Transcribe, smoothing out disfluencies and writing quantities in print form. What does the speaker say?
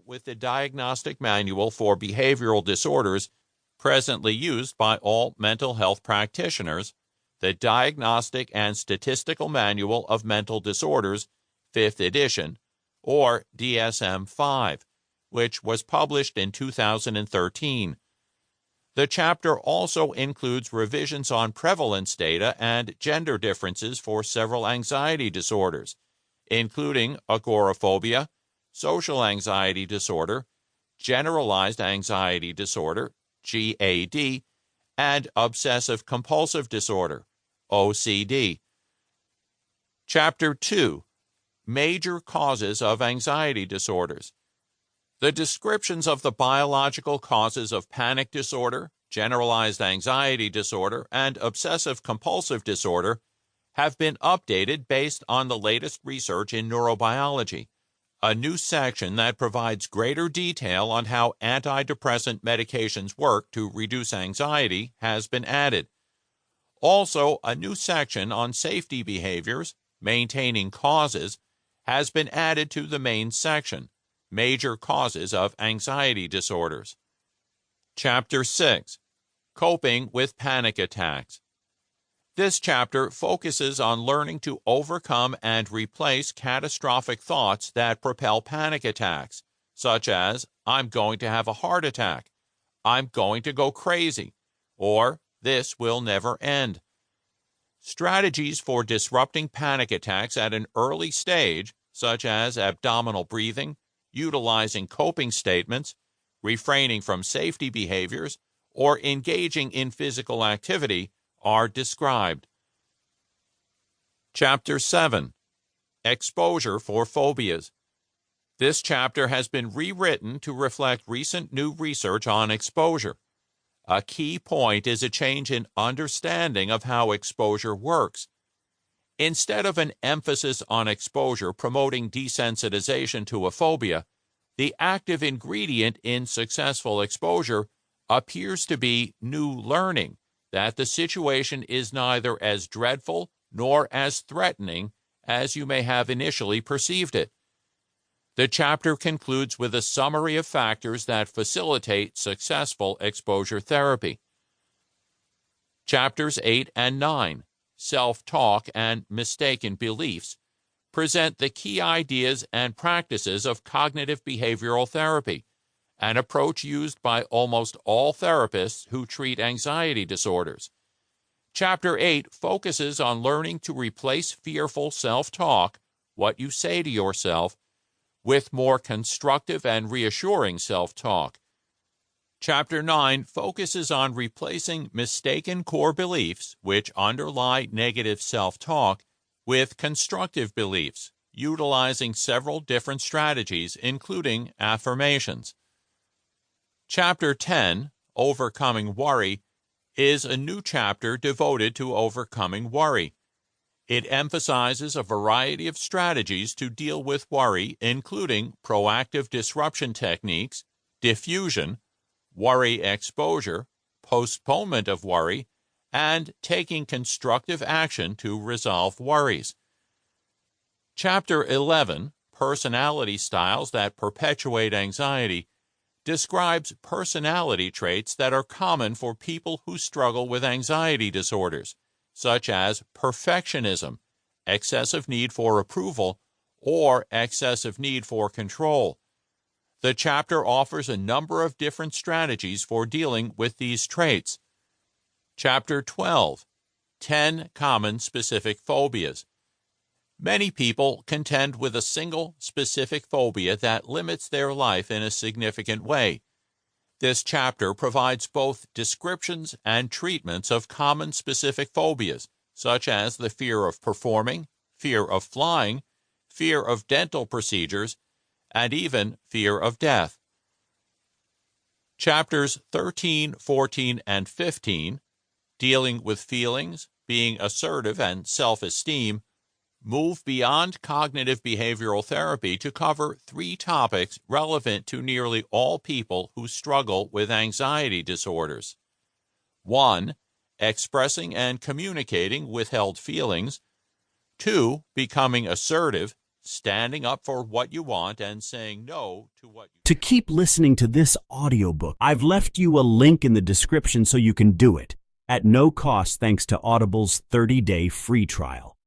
with the Diagnostic Manual for Behavioral Disorders presently used by all mental health practitioners, the Diagnostic and Statistical Manual of Mental Disorders, 5th edition, or DSM-5, which was published in 2013. The chapter also includes revisions on prevalence data and gender differences for several anxiety disorders, including agoraphobia, social anxiety disorder, generalized anxiety disorder, GAD, and obsessive-compulsive disorder, OCD. Chapter 2. Major Causes of Anxiety Disorders. The descriptions of the biological causes of panic disorder, generalized anxiety disorder, and obsessive-compulsive disorder have been updated based on the latest research in neurobiology. A new section that provides greater detail on how antidepressant medications work to reduce anxiety has been added. Also, a new section on safety behaviors, maintaining causes, has been added to the main section, Major Causes of Anxiety Disorders. Chapter 6. Coping with Panic Attacks. This chapter focuses on learning to overcome and replace catastrophic thoughts that propel panic attacks, such as, I'm going to have a heart attack, I'm going to go crazy, or this will never end. Strategies for disrupting panic attacks at an early stage, such as abdominal breathing, utilizing coping statements, refraining from safety behaviors, or engaging in physical activity, are described. Chapter 7. Exposure for Phobias. This chapter has been rewritten to reflect recent new research on exposure. A key point is a change in understanding of how exposure works. Instead of an emphasis on exposure promoting desensitization to a phobia, the active ingredient in successful exposure appears to be new learning that the situation is neither as dreadful nor as threatening as you may have initially perceived it. The chapter concludes with a summary of factors that facilitate successful exposure therapy. Chapters 8 and 9, Self-Talk and Mistaken Beliefs, present the key ideas and practices of cognitive behavioral therapy, an approach used by almost all therapists who treat anxiety disorders. Chapter 8 focuses on learning to replace fearful self-talk, what you say to yourself, with more constructive and reassuring self-talk. Chapter 9 focuses on replacing mistaken core beliefs, which underlie negative self-talk, with constructive beliefs, utilizing several different strategies, including affirmations. Chapter 10, Overcoming Worry, is a new chapter devoted to overcoming worry. It emphasizes a variety of strategies to deal with worry, including proactive disruption techniques, diffusion, worry exposure, postponement of worry, and taking constructive action to resolve worries. Chapter 11, Personality Styles that Perpetuate Anxiety, describes personality traits that are common for people who struggle with anxiety disorders, such as perfectionism, excessive need for approval, or excessive need for control. The chapter offers a number of different strategies for dealing with these traits. Chapter 12, 10 Common Specific Phobias. Many people contend with a single specific phobia that limits their life in a significant way. This chapter provides both descriptions and treatments of common specific phobias, such as the fear of performing, fear of flying, fear of dental procedures, and even fear of death. Chapters 13, 14, and 15, Dealing with Feelings, Being Assertive, and Self-Esteem, move beyond cognitive behavioral therapy to cover 3 topics relevant to nearly all people who struggle with anxiety disorders. 1. Expressing and communicating withheld feelings. 2. Becoming assertive, standing up for what you want and saying no to what you... To keep listening to this audiobook, I've left you a link in the description so you can do it at no cost thanks to Audible's 30-day free trial.